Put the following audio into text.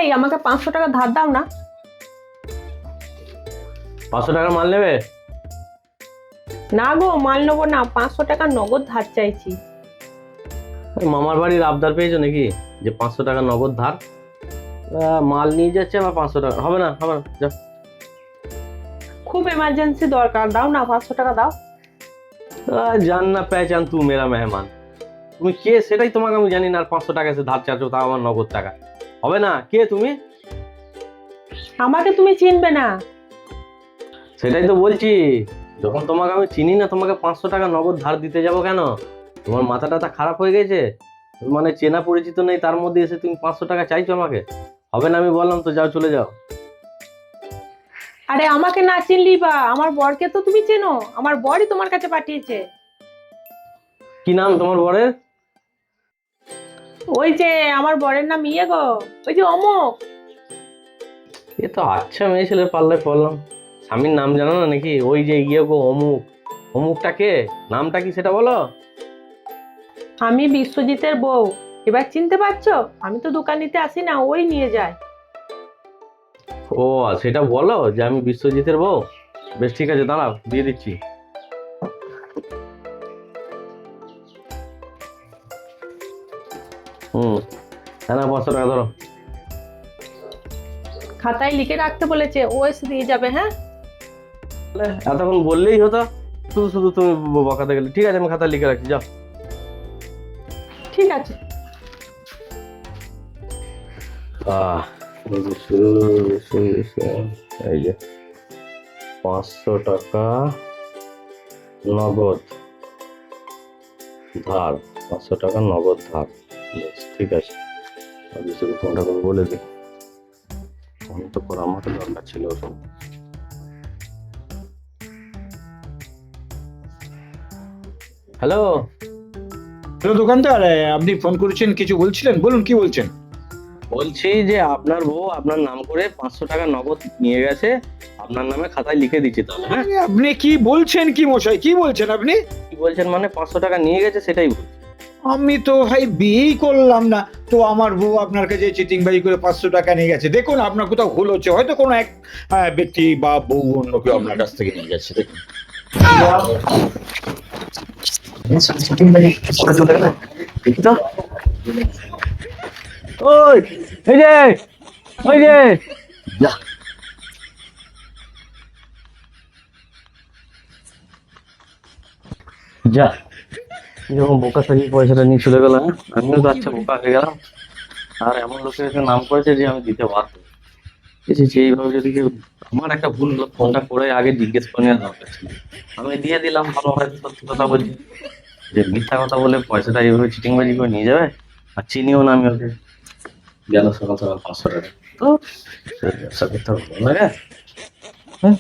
এই আমাকে 500 টাকা ধার দাও না। 500 টাকার মাল নেবে? না গো, মাল নেবো না, 500 টাকা নগদ ধার চাইছি। মামার বাড়ির আবদার পেয়েছো নাকি যে 500 টাকা নগদ ধার? মাল নিয়ে যাচ্ছে আবার 500 টাকা, হবে না হবে না, যাও। খুব এমার্জেন্সি দরকার, দাও না 500 টাকা দাও। জান না পেহচান তু মেরা মেহমান। তুমি কে সেটাই তোমাকে আমি জানি না, আর 500 টাকা এসে ধার চাচ্ছ, তাও আমার নগদ টাকা। হবে না, কে তুমি? আমাকে তুমি চিনবে না। সেটাই তো বলছি, যখন তোমাকে আমি চিনি না, তোমাকে 500 টাকা নগদ ধার দিতে যাব কেন? তোমার মাথা টাথা খারাপ হয়ে গেছে? মানে চেনা পরিচিত নেই, তার মধ্যে এসে তুমি 500 টাকা চাইছো আমাকে? হবে না, আমি বললাম তো, যাও চলে যাও। আরে আমাকে না চিনলি বা, আমার বরকে তো তুমি চেনো, আমার বরই তোমার কাছে পাঠিয়েছে। কি নাম তোমার বরের? ওই যে আমার বরের নাম ইয়ে গো, ওই যে অমুক। এ তো আচ্ছা মেয়ে ছেলে পাল্লায় পড়লাম। স্বামীর নাম জানো না নাকি? ওই যে ইয়ে গো অমুক। অমুকটা কে? নামটা কি সেটা বলো। আমি বিশ্বজিতের বউ, এবার চিনতে পারছো? আমি তো দোকান নিতে আসি না, ওই নিয়ে যায়। ও সেটা বলো যে আমি বিশ্বজিতের বউ। বেশ ঠিক আছে, দাঁড়াও দিয়ে দিচ্ছি। হ্যাঁ না, 500 টাকা ধরো। খাতায় লিখে রাখতে বলেছে, ও এসে দিয়ে যাবে। হ্যাঁ, এতক্ষণ বললেই হতো, শুধু শুধু তুমি বকাতে গেলে। ঠিক আছে, আমি খাতা লিখে রাখছি, যাও। ঠিক আছে। এই যে 500 টাকা নগদ ধার, 500 টাকা নগদ ধার। বেশ ঠিক আছে, অফিসে ফোনটা করে বলে দিই। ফোন তো করা আমার তো দরকার ছিল। হ্যালো। হ্যালো দোকানদার, আপনি ফোন করেছেন, কিছু বলছিলেন, বলুন কি বলছেন। বলছি যে আপনার বউ আপনার নাম করে 500 টাকা নগদ নিয়ে গেছে, আপনার নামে খাতায় লিখে দিচ্ছি। তাহলে হ্যাঁ, আরে আপনি কি বলছেন, কি মশাই, কি বলছেন আপনি? কি বলছেন মানে 500 টাকা নিয়ে গেছে সেটাই বলছি। আমি তো ভাই বিয়েই করলাম না, তো আমার বউ আপনার কাছে চিটিংবাজি করে 500 টাকা নিয়ে গেছে? দেখুন আপনার কোথাও ভুল হচ্ছে, হয়তো কোনো এক ব্যক্তি বা বউ অন্য কেউ আপনার কাছ থেকে নিয়ে গেছে, দেখুন। ওই এই যে, ওই যে, যা। যা, যখন বোকা থাকি পয়সাটা নিয়ে চলে গেল, হ্যাঁ? আমিও তো আচ্ছা বোকা হয়ে গেলাম। আর এমন লোকের একটা নাম করেছে যে আমি দিতে বাধ্য। এইভাবে যদি কেউ, আমার একটা ভুল হলো, ফোনটা করে আগে জিজ্ঞেস করে নেওয়ার দরকার ছিল। আমি দিয়ে দিলাম, ভালো হয়, সত্যি কথা বলছি। যে মিথ্যা কথা বলে পয়সাটা এইভাবে চিটিংবাজি করে নিয়ে যাবে, আর চিনিও না আমি ওকে। গেল সকাল সকাল 500 টাকা। তো ব্যবসা করতে ভালো লাগে। হ্যাঁ।